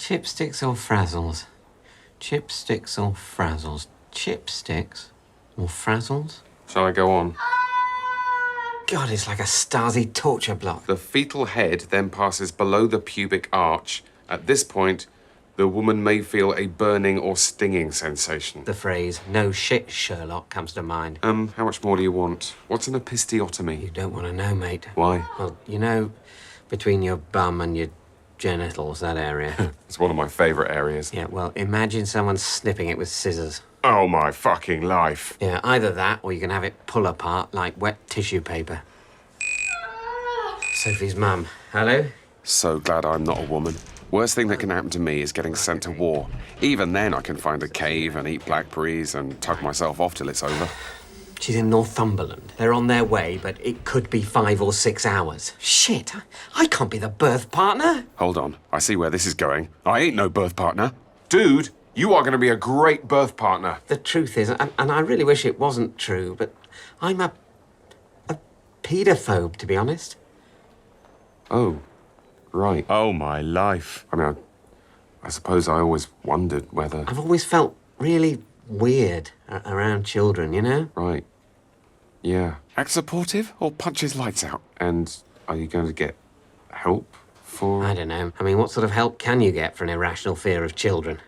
Chipsticks or frazzles? Chipsticks or frazzles? Chipsticks or frazzles? Shall I go on? God, it's like a Stasi torture block. The fetal head then passes below the pubic arch. At this point, the woman may feel a burning or stinging sensation. The phrase, no shit, Sherlock, comes to mind. How much more do you want? What's an episiotomy? You don't want to know, mate. Why? Well, you know, between your bum and your genitals, that area. It's one of my favourite areas. Yeah, well, imagine someone snipping it with scissors. Oh, my fucking life. Yeah, either that or you can have it pull apart like wet tissue paper. Sophie's mum. Hello? So glad I'm not a woman. Worst thing that can happen to me is getting sent to war. Even then, I can find a cave and eat blackberries and tug myself off till it's over. She's in Northumberland. They're on their way, but it could be 5 or 6 hours. Shit, I can't be the birth partner. Hold on, I see where this is going. I ain't no birth partner. Dude, you are going to be a great birth partner. The truth is, and I really wish it wasn't true, but I'm a paedophobe, to be honest. Oh, right. Oh, my life. I mean, I suppose I always wondered whether... I've always felt really weird around children, you know? Right. Yeah. Act supportive or punch his lights out? And are you going to get help for... I don't know. I mean, what sort of help can you get for an irrational fear of children?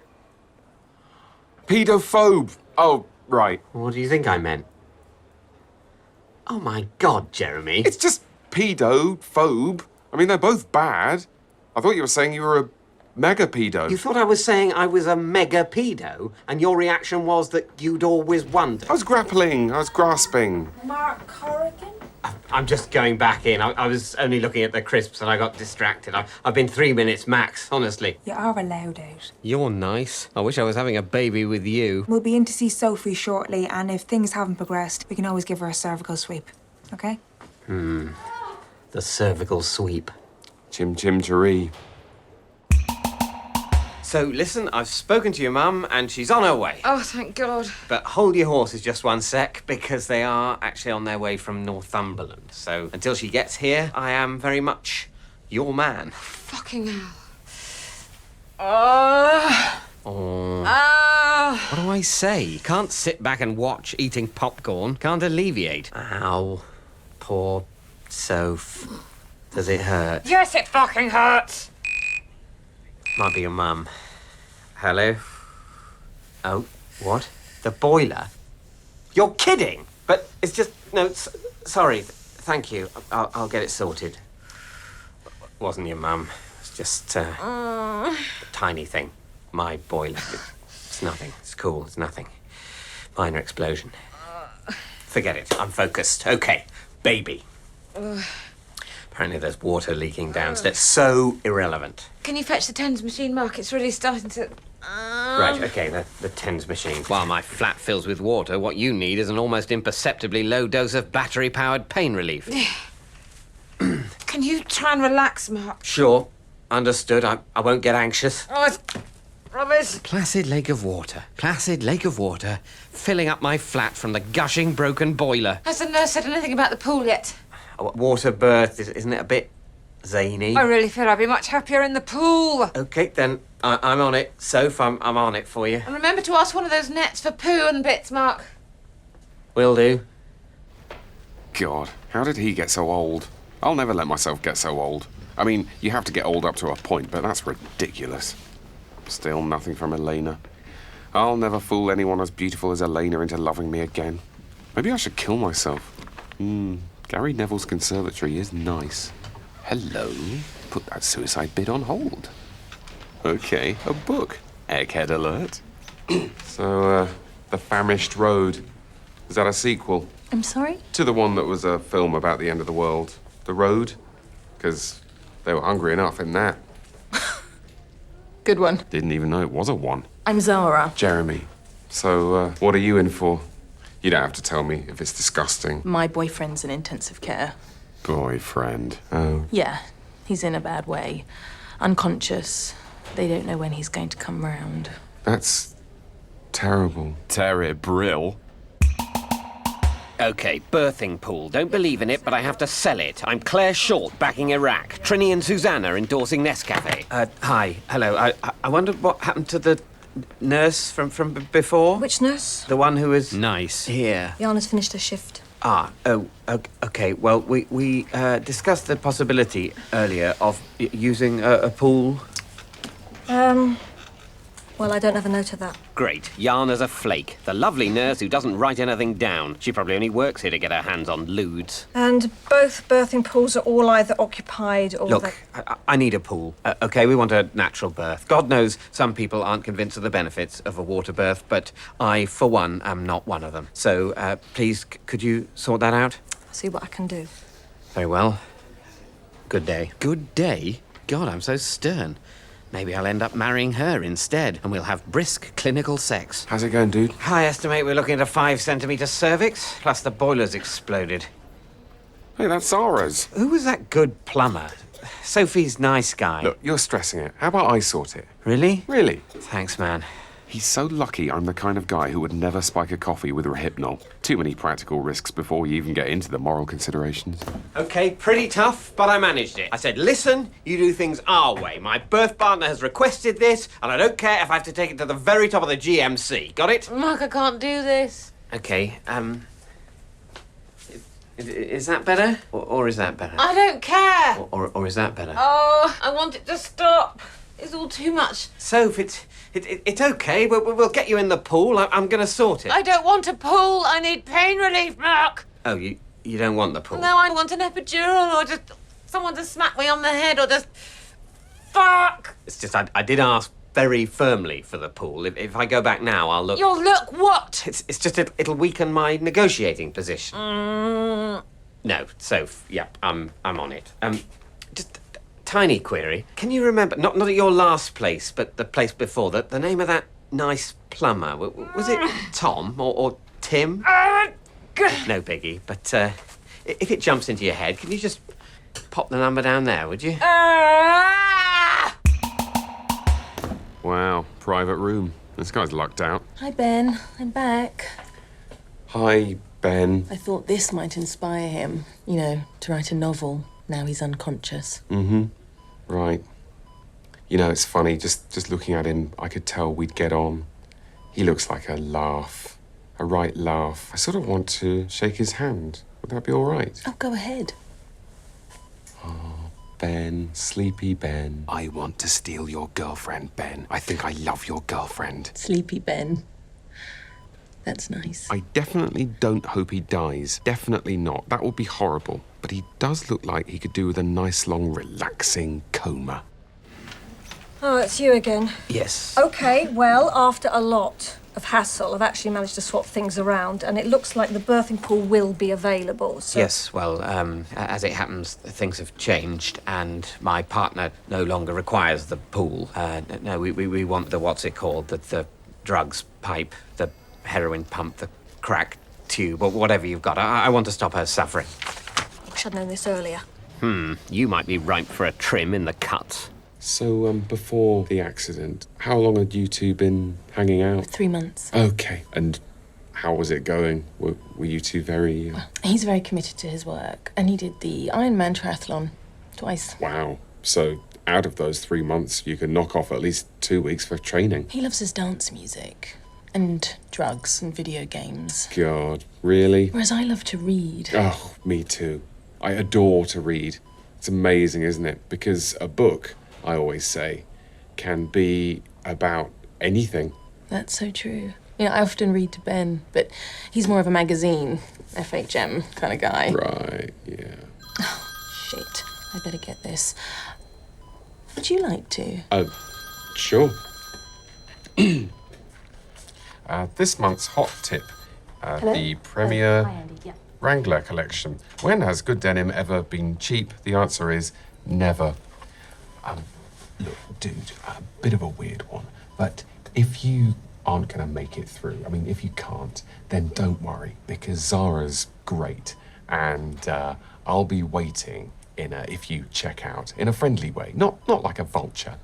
Pedophobe! Oh, right. What do you think I meant? Oh, my God, Jeremy. It's just pedophobe. I mean, they're both bad. I thought you were saying you were a mega pedo. You thought I was saying I was a mega pedo, and your reaction was that you'd always wondered. I was grappling. I was grasping. Mark Corrigan? I'm just going back in. I was only looking at the crisps and I got distracted. I've been 3 minutes max, honestly. You are allowed out. You're nice. I wish I was having a baby with you. We'll be in to see Sophie shortly, and if things haven't progressed, we can always give her a cervical sweep, okay? The cervical sweep. Chim chim cheree. So, listen, I've spoken to your mum and she's on her way. Oh, thank God. But hold your horses just one sec, because they are actually on their way from Northumberland. So, until she gets here, I am very much your man. Fucking hell. What do I say? Can't sit back and watch eating popcorn. Can't alleviate. Ow. Poor Soph. Does it hurt? Yes, it fucking hurts. Might be your mum. Hello? Oh, what? The boiler? You're kidding! But it's just... No, sorry. Thank you. I'll get it sorted. Wasn't your mum. It's just a tiny thing. My boiler. It's nothing. It's cool. It's nothing. Minor explosion. Forget it. I'm focused. Okay. Baby. Apparently there's water leaking downstairs. So irrelevant. Can you fetch the tens machine, Mark? It's really starting to... Right, okay, the tens machine. While my flat fills with water, what you need is an almost imperceptibly low dose of battery-powered pain relief. Can you try and relax, Mark? Sure. Understood. I won't get anxious. Oh, it's rubbish. Placid lake of water. Placid lake of water, filling up my flat from the gushing, broken boiler. Has the nurse said anything about the pool yet? Water birth, isn't it a bit zany? I really feel I'd be much happier in the pool. Okay, then I'm on it. Soph, I'm on it for you. And remember to ask one of those nets for poo and bits, Mark. Will do. God, how did he get so old? I'll never let myself get so old. I mean, you have to get old up to a point, but that's ridiculous. Still nothing from Elena. I'll never fool anyone as beautiful as Elena into loving me again. Maybe I should kill myself. Gary Neville's conservatory is nice. Hello. Put that suicide bit on hold. Okay, a book. Egghead alert. So, The Famished Road. Is that a sequel? I'm sorry? To the one that was a film about the end of the world. The Road? Because they were hungry enough in that. Good one. Didn't even know it was a one. I'm Zara. Jeremy. So, what are you in for? You don't have to tell me if it's disgusting. My boyfriend's in intensive care. Boyfriend. Oh. Yeah, he's in a bad way. Unconscious. They don't know when he's going to come round. That's terrible. Terrible. Okay, birthing pool. Don't believe in it, but I have to sell it. I'm Claire Short, backing Iraq. Trini and Susanna endorsing Nescafe. Hi. Hello. I wondered what happened to the nurse from before? Which nurse? The one who was... Nice. Here. Jana's finished her shift. Okay. Well, we discussed the possibility earlier of using a pool. Well, I don't have a note of that. Great. Jana's a flake. The lovely nurse who doesn't write anything down. She probably only works here to get her hands on lewds. And both birthing pools are all either occupied or... Look, I need a pool. Okay, we want a natural birth. God knows some people aren't convinced of the benefits of a water birth, but I, for one, am not one of them. So, please, could you sort that out? I'll see what I can do. Very well. Good day. Good day? God, I'm so stern. Maybe I'll end up marrying her instead, and we'll have brisk clinical sex. How's it going, dude? I estimate we're looking at a 5-centimetre cervix, plus the boiler's exploded. Hey, that's Zara's. Who was that good plumber? Sophie's nice guy. Look, you're stressing it. How about I sort it? Really? Really? Thanks, man. He's so lucky I'm the kind of guy who would never spike a coffee with Rohypnol. Too many practical risks before you even get into the moral considerations. Okay, pretty tough, but I managed it. I said, listen, you do things our way. My birth partner has requested this, and I don't care if I have to take it to the very top of the GMC. Got it? Mark, I can't do this. Okay, is that better? Or is that better? I don't care. Or is that better? Oh, I want it to stop. It's all too much. Soph, it's okay. We'll get you in the pool. I'm going to sort it. I don't want a pool. I need pain relief, Mark. Oh, you don't want the pool? No, I want an epidural or just someone to smack me on the head or just... Fuck! It's just I did ask very firmly for the pool. If I go back now, I'll look... You'll look what? It's just it'll weaken my negotiating position. No, Soph, yep, I'm on it. Just tiny query. Can you remember, not at your last place, but the place before, the name of that nice plumber? Was it Tom or Tim? No biggie, but if it jumps into your head, can you just pop the number down there, would you? Wow, private room. This guy's lucked out. Hi, Ben. I'm back. Hi, Ben. I thought this might inspire him, to write a novel. Now he's unconscious. Right. You know, it's funny, just looking at him, I could tell we'd get on. He looks like a laugh. A right laugh. I sort of want to shake his hand. Would that be all right? Oh, go ahead. Ben, sleepy Ben. I want to steal your girlfriend, Ben. I think I love your girlfriend. Sleepy Ben. That's nice. I definitely don't hope he dies. Definitely not. That would be horrible. But he does look like he could do with a nice, long, relaxing coma. Oh, it's you again. Yes. Okay, well, after a lot of hassle, I've actually managed to swap things around, and it looks like the birthing pool will be available, so... Yes, well, as it happens, things have changed, and my partner no longer requires the pool. No, we want the, what's it called, the drugs pipe, the heroin pump, the crack tube, or whatever you've got. I want to stop her suffering. Wish I'd known this earlier. You might be ripe for a trim in the cuts. So, before the accident, how long had you two been hanging out? 3 months. Okay. And how was it going? Were you two very... Well, he's very committed to his work, and he did the Ironman triathlon twice. Wow. So, out of those 3 months, you could knock off at least 2 weeks for training. He loves his dance music, and drugs and video games. God, really? Whereas I love to read. Oh, me too. I adore to read. It's amazing, isn't it? Because a book, I always say, can be about anything. That's so true. I often read to Ben, but he's more of a magazine, FHM kind of guy. Right, yeah. Oh, shit. I better get this. Would you like to? Sure. This month's hot tip, the Premier Wrangler collection. When has good denim ever been cheap? The answer is never. Look, dude, a bit of a weird one, but if you aren't going to make it through, if you can't, then don't worry, because Zara's great, and I'll be waiting if you check out, in a friendly way, not like a vulture,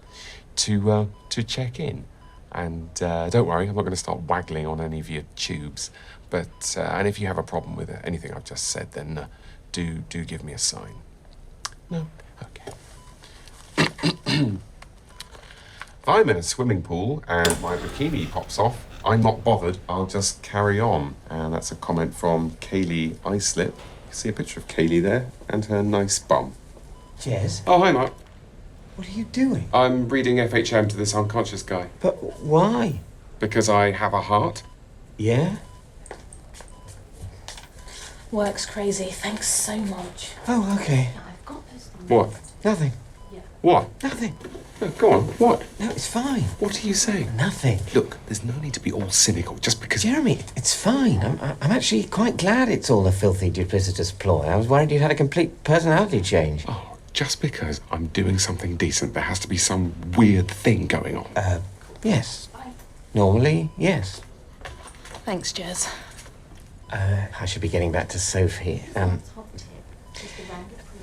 to check in. And don't worry, I'm not going to start waggling on any of your tubes. But, and if you have a problem with anything I've just said, then do give me a sign. No? Okay. If I'm in a swimming pool and my bikini pops off, I'm not bothered, I'll just carry on. And that's a comment from Kaylee Islip. You see a picture of Kaylee there and her nice bum. Jez, Oh, hi, Mark. what are you doing? I'm reading FHM to this unconscious guy. But why? Because I have a heart. Yeah? Work's crazy. Thanks so much. Oh, okay. What? Nothing. What? Nothing. No, go on. What? No, it's fine. What are you saying? Nothing. Look, there's no need to be all cynical just because... Jeremy, it's fine. I'm actually quite glad it's all a filthy duplicitous ploy. I was worried you'd had a complete personality change. Oh, just because I'm doing something decent, there has to be some weird thing going on. Yes. Normally, yes. Thanks, Jez. I should be getting back to Sophie.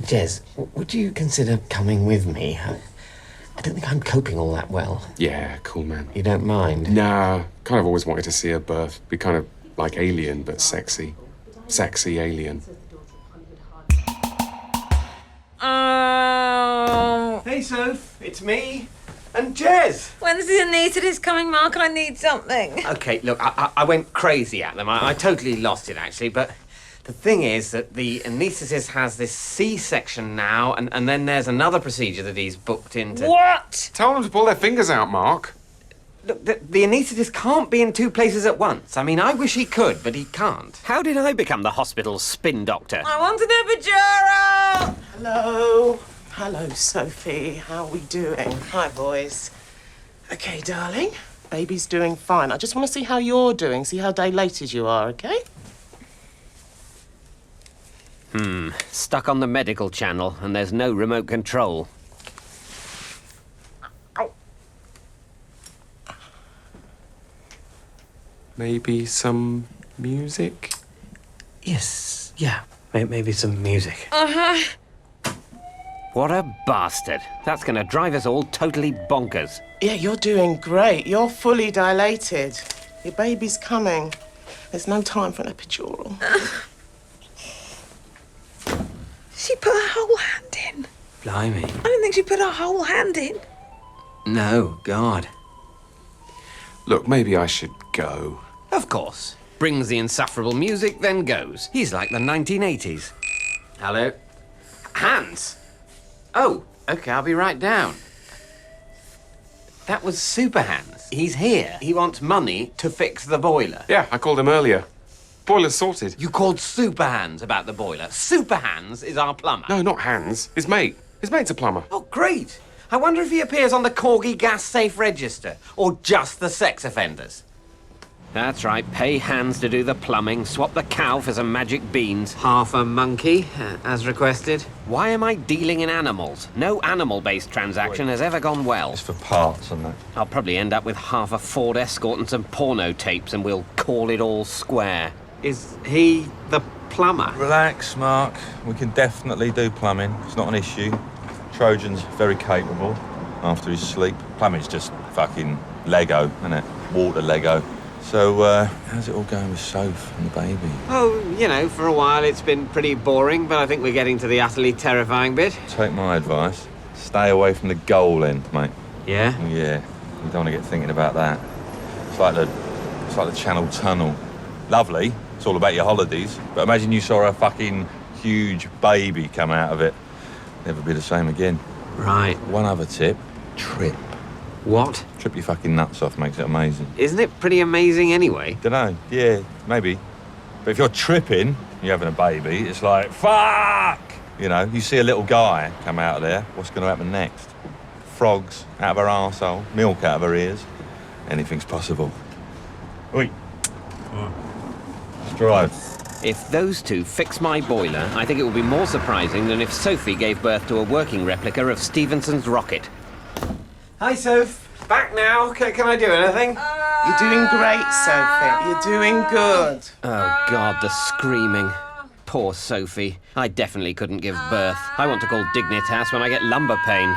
Jez, would you consider coming with me? I don't think I'm coping all that well. Yeah, cool, man. You don't mind? Nah, kind of always wanted to see her birth. Be kind of like Alien, but sexy. Sexy Alien. Hey, Soph, it's me. And Jez. When's the anaesthetist coming, Mark? I need something. Okay, look, I went crazy at them. I totally lost it, actually, but the thing is that the anaesthetist has this C-section now, and then there's another procedure that he's booked into. What? Tell them to pull their fingers out, Mark. Look, the anaesthetist can't be in two places at once. I mean, I wish he could, but he can't. How did I become the hospital's spin doctor? I want an epidural! Hello. Hello, Sophie. How are we doing? Hi, boys. Okay, darling. Baby's doing fine. I just want to see how you're doing, see how dilated you are, okay? Stuck on the medical channel, and there's no remote control. Maybe some music? Yes, yeah. Maybe some music. What a bastard. That's going to drive us all totally bonkers. Yeah, you're doing great. You're fully dilated. Your baby's coming. There's no time for an epidural. She put her whole hand in. Blimey. I don't think she put her whole hand in. No, God. Look, maybe I should go. Of course. Brings the insufferable music, then goes. He's like the 1980s. Hello? Hans? Oh, okay, I'll be right down. That was Super Hans. He's here. He wants money to fix the boiler. Yeah, I called him earlier. Boiler's sorted. You called Super Hans about the boiler. Super Hans is our plumber. No, not Hans. His mate. His mate's a plumber. Oh, great. I wonder if he appears on the Corgi gas safe register or just the sex offenders. That's right. Pay Hans to do the plumbing, swap the cow for some magic beans. Half a monkey, as requested. Why am I dealing in animals? No animal-based transaction has ever gone well. It's for parts and that. I'll probably end up with half a Ford Escort and some porno tapes, and we'll call it all square. Is he the plumber? Relax, Mark. We can definitely do plumbing. It's not an issue. Trojan's very capable after his sleep. Plumbing's just fucking Lego, isn't it? Water Lego. So, how's it all going with Soph and the baby? Oh, you know, for a while it's been pretty boring, but I think we're getting to the utterly terrifying bit. Take my advice. Stay away from the goal end, mate. Yeah? Yeah, you don't want to get thinking about that. It's like the Channel Tunnel. Lovely. It's all about your holidays. But imagine you saw a fucking huge baby come out of it. Never be the same again. Right. One other tip. Trip. What? Trip your fucking nuts off makes it amazing. Isn't it pretty amazing anyway? Dunno, yeah, maybe. But if you're tripping, you're having a baby, it's like, fuck! You know, you see a little guy come out of there, what's going to happen next? Frogs out of her arsehole, milk out of her ears. Anything's possible. Oi. Let's drive. If those two fix my boiler, I think it will be more surprising than if Sophie gave birth to a working replica of Stephenson's rocket. Hi, Soph. Back now. Can I do anything? You're doing great, Sophie. You're doing good. Oh, God, the screaming. Poor Sophie. I definitely couldn't give birth. I want to call Dignitas when I get lumbar pain.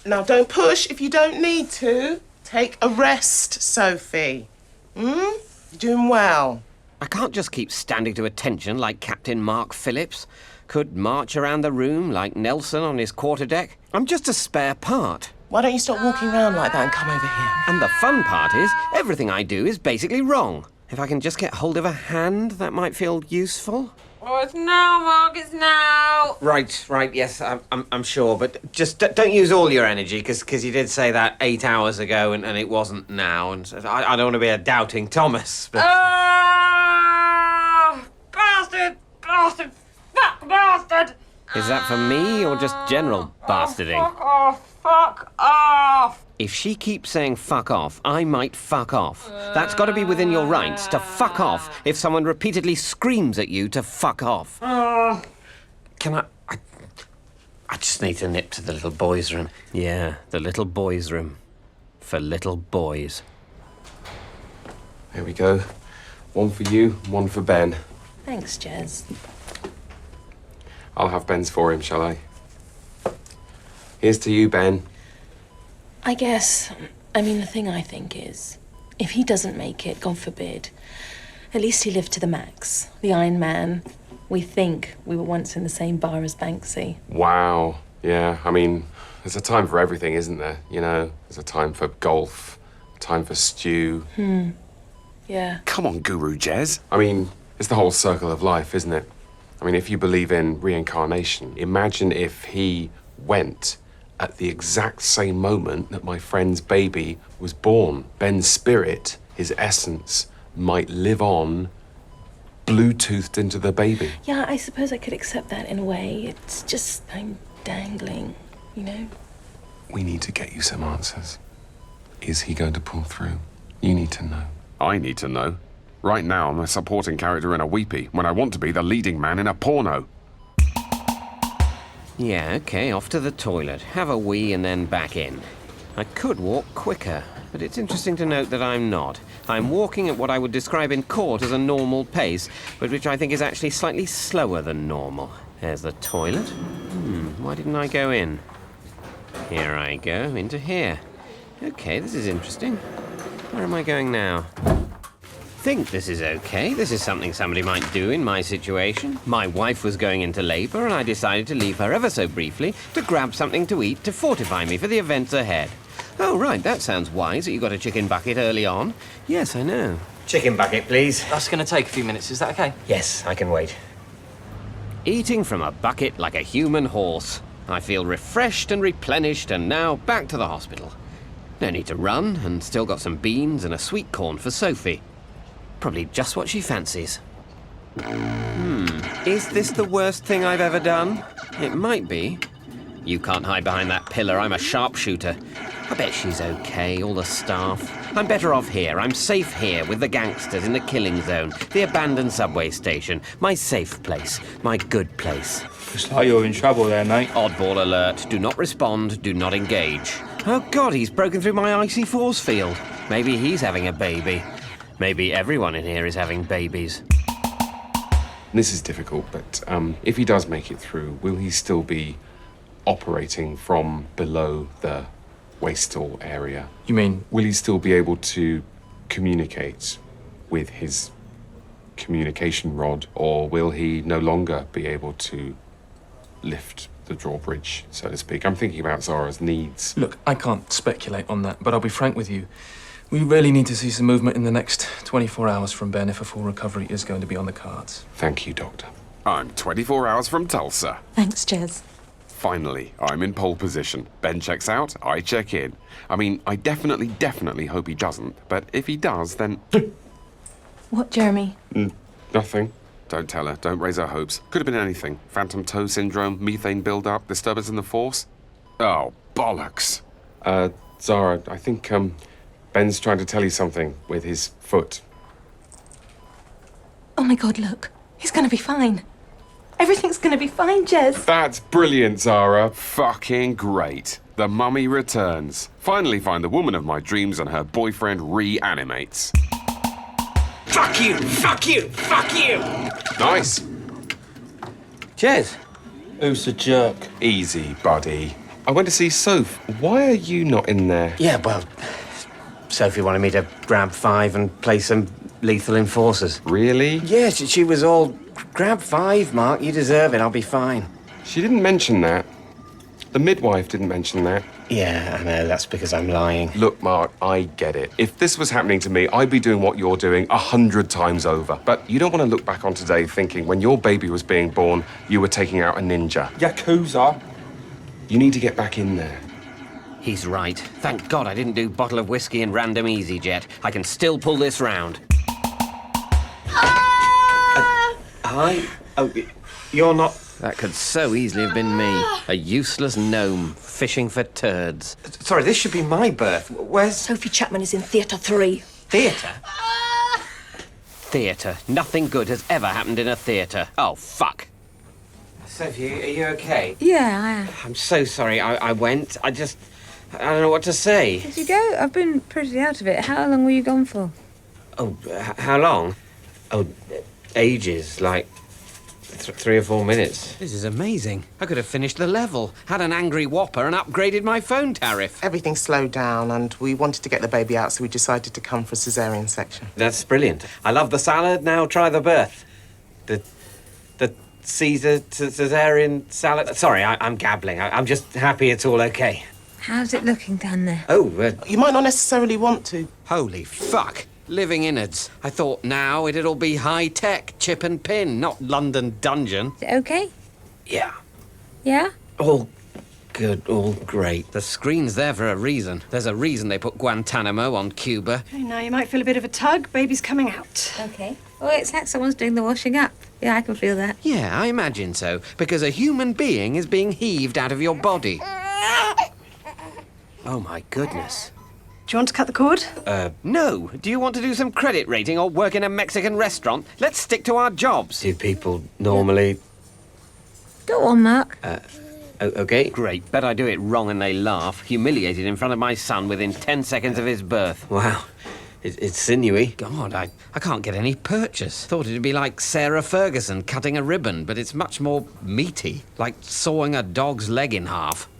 Now, don't push if you don't need to. Take a rest, Sophie. You're doing well. I can't just keep standing to attention like Captain Mark Phillips. Could march around the room like Nelson on his quarterdeck. I'm just a spare part. Why don't you stop walking around like that and come over here? And the fun part is, everything I do is basically wrong. If I can just get hold of a hand, that might feel useful. Oh, it's now, Mark, it's now. Right, yes, I'm sure, but just don't use all your energy, because you did say that 8 hours ago, and it wasn't now, and I don't want to be a doubting Thomas, but... Bastard! Fuck, bastard! Is that for me, or just general bastarding? Fuck off! If she keeps saying fuck off, I might fuck off. That's got to be within your rights, to fuck off if someone repeatedly screams at you to fuck off. Can I just need to nip to the little boys' room. Yeah, the little boys' room. For little boys. Here we go. One for you, one for Ben. Thanks, Jez. I'll have Ben's for him, shall I? Here's to you, Ben. I guess, the thing I think is, if he doesn't make it, God forbid, at least he lived to the max. The Iron Man. We think we were once in the same bar as Banksy. Wow. Yeah, there's a time for everything, isn't there? You know, there's a time for golf, a time for stew. Yeah. Come on, Guru Jez. It's the whole circle of life, isn't it? If you believe in reincarnation, imagine if he went at the exact same moment that my friend's baby was born. Ben's spirit, his essence, might live on, Bluetoothed into the baby. Yeah, I suppose I could accept that in a way. It's just, I'm dangling, you know? We need to get you some answers. Is he going to pull through? You need to know. I need to know. Right now, I'm a supporting character in a weepy, when I want to be the leading man in a porno. Yeah, okay, off to the toilet. Have a wee and then back in. I could walk quicker, but it's interesting to note that I'm not. I'm walking at what I would describe in court as a normal pace, but which I think is actually slightly slower than normal. There's the toilet. Why didn't I go in? Here I go, into here. Okay, this is interesting. Where am I going now? Think this is okay. This is something somebody might do in my situation. My wife was going into labour and I decided to leave her ever so briefly to grab something to eat to fortify me for the events ahead. Oh, right, that sounds wise that you got a chicken bucket early on. Yes, I know. Chicken bucket, please. That's going to take a few minutes, is that okay? Yes, I can wait. Eating from a bucket like a human horse. I feel refreshed and replenished and now back to the hospital. No need to run and still got some beans and a sweet corn for Sophie. Probably just what she fancies. Is this the worst thing I've ever done? It might be. You can't hide behind that pillar. I'm a sharpshooter. I bet she's okay, all the staff. I'm better off here. I'm safe here with the gangsters in the killing zone, the abandoned subway station, my safe place, my good place. Looks like you're in trouble there, mate. Oddball alert. Do not respond. Do not engage. Oh, God, he's broken through my icy force field. Maybe he's having a baby. Maybe everyone in here is having babies. This is difficult, but if he does make it through, will he still be operating from below the waistall area? You mean? Will he still be able to communicate with his communication rod, or will he no longer be able to lift the drawbridge, so to speak? I'm thinking about Zara's needs. Look, I can't speculate on that, but I'll be frank with you. We really need to see some movement in the next 24 hours from Ben if a full recovery is going to be on the cards. Thank you, Doctor. I'm 24 hours from Tulsa. Thanks, Jez. Finally, I'm in pole position. Ben checks out, I check in. I definitely hope he doesn't, but if he does, then... What, Jeremy? Nothing. Don't tell her, don't raise her hopes. Could have been anything. Phantom toe syndrome, methane build-up, disturbance in the force. Oh, bollocks. Zara, I think, Ben's trying to tell you something with his foot. Oh my God, look. He's gonna be fine. Everything's gonna be fine, Jez. That's brilliant, Zara. Fucking great. The mummy returns. Finally find the woman of my dreams and her boyfriend reanimates. Fuck you! Fuck you! Fuck you! Nice. Jez. Who's the jerk? Easy, buddy. I went to see Soph. Why are you not in there? Yeah, well, Sophie wanted me to grab 5 and play some lethal enforcers. Really? Yeah, she was all, grab 5, Mark, you deserve it, I'll be fine. She didn't mention that. The midwife didn't mention that. Yeah, I know, that's because I'm lying. Look, Mark, I get it. If this was happening to me, I'd be doing what you're doing 100 times over. But you don't want to look back on today thinking when your baby was being born, you were taking out a ninja. Yakuza. You need to get back in there. He's right. Thank God I didn't do bottle of whiskey and random EasyJet. I can still pull this round. Hi? Oh, you're not... That could so easily have been me. A useless gnome fishing for turds. Sorry, this should be my berth. Where's... Sophie Chapman is in Theatre 3. Theatre? Theatre. Nothing good has ever happened in a theatre. Oh, fuck. Sophie, are you okay? Yeah, I am. I'm so sorry. I went. I don't know what to say. Did you go? I've been pretty out of it. How long were you gone for? Oh, how long? Oh, ages. Like 3 or 4 minutes. This is amazing. I could have finished the level, had an angry whopper and upgraded my phone tariff. Everything slowed down and we wanted to get the baby out, so we decided to come for a cesarean section. That's brilliant. I love the salad. Now try the birth. The cesarean salad. Sorry, I'm gabbling. I'm just happy it's all okay. How's it looking down there? Oh, You might not necessarily want to. holy fuck. Living innards. I thought now it'll be high-tech, chip and pin, not London dungeon. Is it okay? Yeah. Yeah? All good, all great. The screen's there for a reason. There's a reason they put Guantanamo on Cuba. Okay, now you might feel a bit of a tug. Baby's coming out. Okay. Oh, it's like someone's doing the washing up. Yeah, I can feel that. Yeah, I imagine so. Because a human being is being heaved out of your body. Oh, my goodness. Do you want to cut the cord? No. Do you want to do some credit rating or work in a Mexican restaurant? Let's stick to our jobs. Do people normally... Go on, Mark. Okay. Great. Bet I do it wrong and they laugh. Humiliated in front of my son within 10 seconds of his birth. Wow. It's sinewy. God, I can't get any purchase. Thought it'd be like Sarah Ferguson cutting a ribbon, but it's much more meaty. Like sawing a dog's leg in half.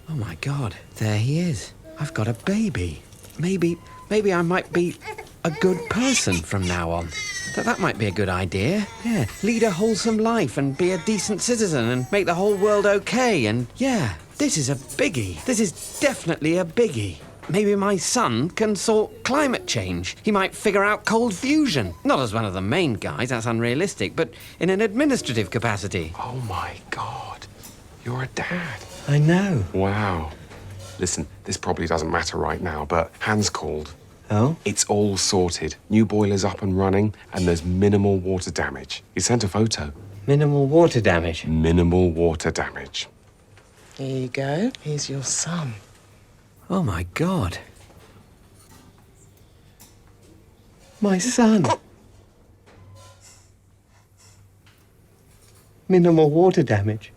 Oh, my God. There he is. I've got a baby. Maybe I might be a good person from now on. That might be a good idea. Yeah, lead a wholesome life and be a decent citizen and make the whole world okay. And yeah, this is a biggie. This is definitely a biggie. Maybe my son can sort climate change. He might figure out cold fusion. Not as one of the main guys, that's unrealistic, but in an administrative capacity. Oh my God. You're a dad. I know. Wow. Listen, this probably doesn't matter right now, but Hans called. Oh? It's all sorted. New boiler's up and running, and there's minimal water damage. He sent a photo. Minimal water damage. Minimal water damage. Here you go. Here's your son. Oh, my God. My son. Minimal water damage.